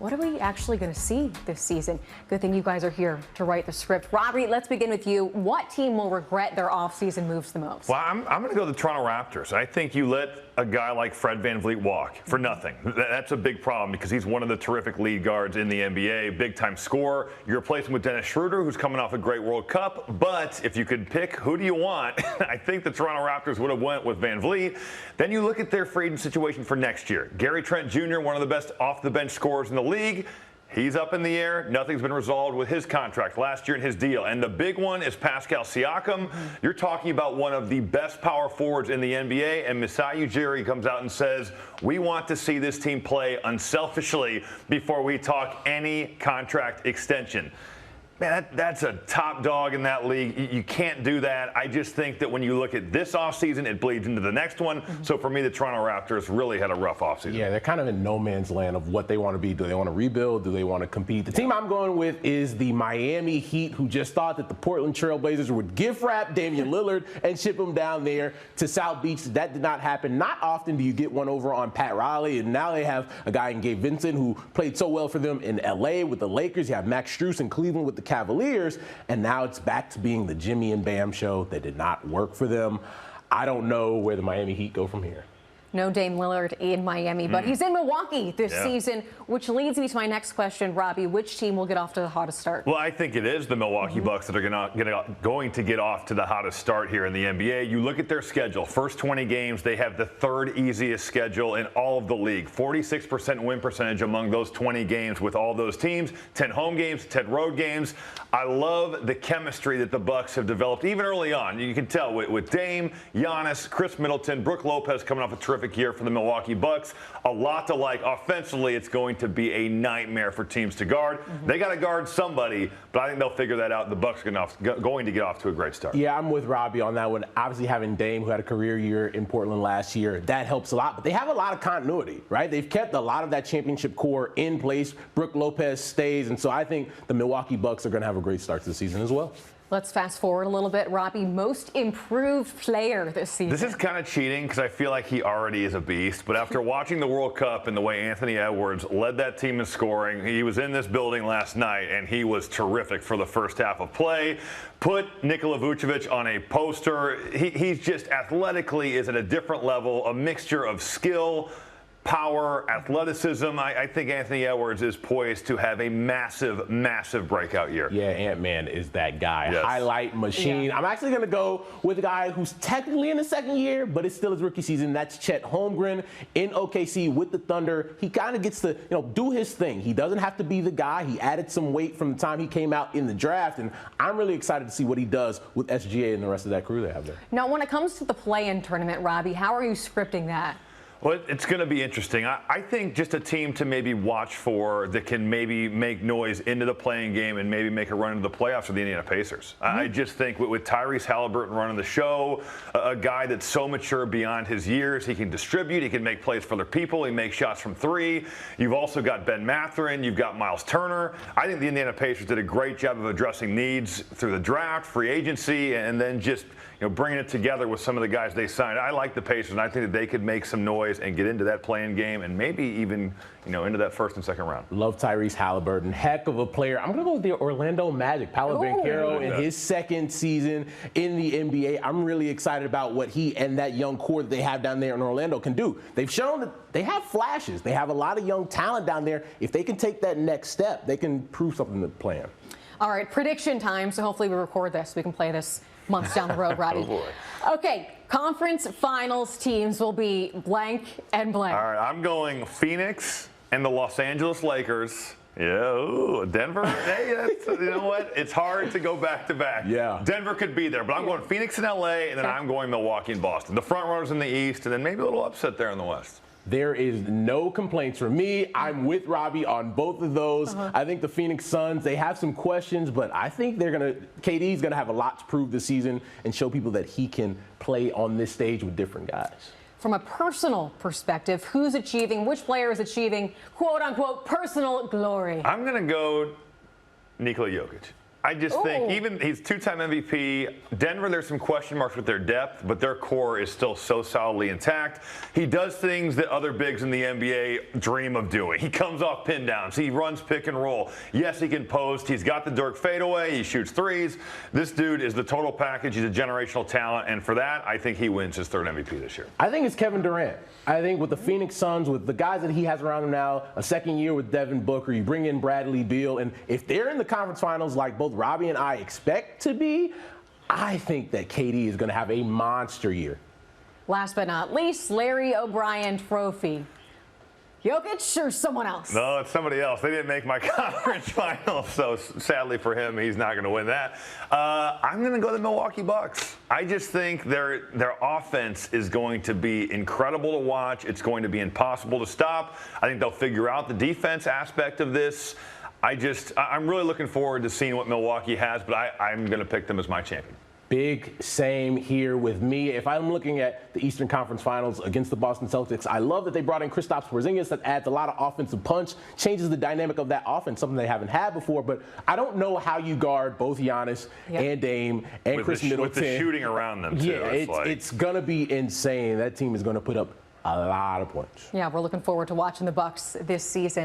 what are we actually going to see this season? Good thing you guys are here to write the script. Robbie, let's begin with you. What team will regret their offseason moves the most? Well, I'm going to go the Toronto Raptors. I think you let a guy like Fred VanVleet walk for nothing. That's a big problem because he's one of the terrific lead guards in the NBA, big-time scorer. You replace him with Dennis Schroeder, who's coming off a great World Cup. But if you could pick who do you want, I think the Toronto Raptors would have went with VanVleet. Then you look at their free agent situation for next year. Gary Trent Jr., one of the best off-the-bench scorers in the league. He's up in the air. Nothing's been resolved with his contract last year and his deal. And the big one is Pascal Siakam. You're talking about one of the best power forwards in the NBA. And Masai Ujiri comes out and says, we want to see this team play unselfishly before we talk any contract extension. Man, that's a top dog in that league. You can't do that. I just think that when you look at this offseason, it bleeds into the next one. So for me, the Toronto Raptors really had a rough offseason. Yeah, they're kind of in no man's land of what they want to be. Do they want to rebuild? Do they want to compete? The team I'm going with is the Miami Heat, who just thought that the Portland Trailblazers would gift wrap Damian Lillard and ship him down there to South Beach. That did not happen. Not often do you get one over on Pat Riley, and now they have a guy in Gabe Vincent who played so well for them in L.A. with the Lakers. You have Max Strus in Cleveland with the Cavaliers, and now it's back to being the Jimmy and Bam show that did not work for them. I don't know where the Miami Heat go from here. No Dame Lillard in Miami, but he's in Milwaukee this season, which leads me to my next question, Robbie. Which team will get off to the hottest start? Well, I think it is the Milwaukee Bucks that are going to get off to the hottest start here in the NBA. You look at their schedule. First 20 games, they have the third easiest schedule in all of the league. 46% win percentage among those 20 games with all those teams. 10 home games, 10 road games. I love the chemistry that the Bucks have developed even early on. You can tell with Dame, Giannis, Chris Middleton, Brook Lopez coming off a terrific year for the Milwaukee Bucks. A lot to like. Offensively, it's going to be a nightmare for teams to guard. They got to guard somebody, but I think they'll figure that out. The Bucks are going to get off to a great start. Yeah, I'm with Robbie on that one. Obviously, having Dame, who had a career year in Portland last year, that helps a lot. But they have a lot of continuity, right? They've kept a lot of that championship core in place. Brook Lopez stays, and so I think the Milwaukee Bucks are going to have a great start to the season as well. Let's fast forward a little bit. Robbie, most improved player this season. This is kind of cheating because I feel like he already is a beast. But after watching the World Cup and the way Anthony Edwards led that team in scoring, he was in this building last night and he was terrific for the first half of play. Put Nikola Vucevic on a poster. He's just athletically is at a different level, a mixture of skill, power, athleticism. I think Anthony Edwards is poised to have a massive, massive breakout year. Yeah, Ant-Man is that guy. Yes. Highlight machine. Yeah. I'm actually going to go with a guy who's technically in the second year, but it's still his rookie season. That's Chet Holmgren in OKC with the Thunder. He kind of gets to do his thing. He doesn't have to be the guy. He added some weight from the time he came out in the draft, and I'm really excited to see what he does with SGA and the rest of that crew they have there. Now, when it comes to the play-in tournament, Robbie, how are you scripting that? Well, it's going to be interesting. I think just a team to maybe watch for that can maybe make noise into the playing game and maybe make a run into the playoffs are the Indiana Pacers. I just think with Tyrese Halliburton running the show, a guy that's so mature beyond his years, he can distribute, he can make plays for other people, he makes shots from three. You've also got Ben Mathurin, you've got Miles Turner. I think the Indiana Pacers did a great job of addressing needs through the draft, free agency, and then just bringing it together with some of the guys they signed. I like the Pacers, and I think that they could make some noise and get into that play-in game and maybe even into that first and second round. Love Tyrese Halliburton. Heck of a player. I'm going to go with the Orlando Magic. Paolo Banchero in his second season in the NBA. I'm really excited about what he and that young core that they have down there in Orlando can do. They've shown that they have flashes. They have a lot of young talent down there. If they can take that next step, they can prove something to the plan. All right, prediction time. So hopefully we record this. We can play this months down the road, Robbie. Oh, boy. Okay, conference finals teams will be blank and blank. All right, I'm going Phoenix and the Los Angeles Lakers. Yeah, ooh, Denver. Hey, you know what? It's hard to go back to back. Yeah. Denver could be there, but I'm going Phoenix and LA, and then I'm going Milwaukee and Boston. The front runners in the East, and then maybe a little upset there in the West. There is no complaints from me. I'm with Robbie on both of those. I think the Phoenix Suns, they have some questions, but I think KD's going to have a lot to prove this season and show people that he can play on this stage with different guys. From a personal perspective, which player is achieving, quote unquote, personal glory? I'm going to go Nikola Jokic. I just think even he's two-time MVP. Denver, there's some question marks with their depth, but their core is still so solidly intact. He does things that other bigs in the NBA dream of doing. He comes off pin downs. He runs pick and roll. Yes, he can post. He's got the Dirk fadeaway. He shoots threes. This dude is the total package. He's a generational talent, and for that, I think he wins his third MVP this year. I think it's Kevin Durant. I think with the Phoenix Suns, with the guys that he has around him now, a second year with Devin Booker, you bring in Bradley Beal, and if they're in the conference finals like both Robbie and I expect to be, I think that KD is going to have a monster year. Last but not least, Larry O'Brien Trophy. Jokic or someone else? No, it's somebody else. They didn't make my conference finals, so sadly for him, he's not going to win that. I'm going to go the Milwaukee Bucks. I just think their offense is going to be incredible to watch. It's going to be impossible to stop. I think they'll figure out the defense aspect of this. I'm really looking forward to seeing what Milwaukee has, but I'm going to pick them as my champion. Big same here with me. If I'm looking at the Eastern Conference Finals against the Boston Celtics, I love that they brought in Kristaps Porzingis. That adds a lot of offensive punch, changes the dynamic of that offense, something they haven't had before. But I don't know how you guard both Giannis and Dame and Chris Middleton. With the shooting around them, too. Yeah, it's going to be insane. That team is going to put up a lot of points. Yeah, we're looking forward to watching the Bucks this season.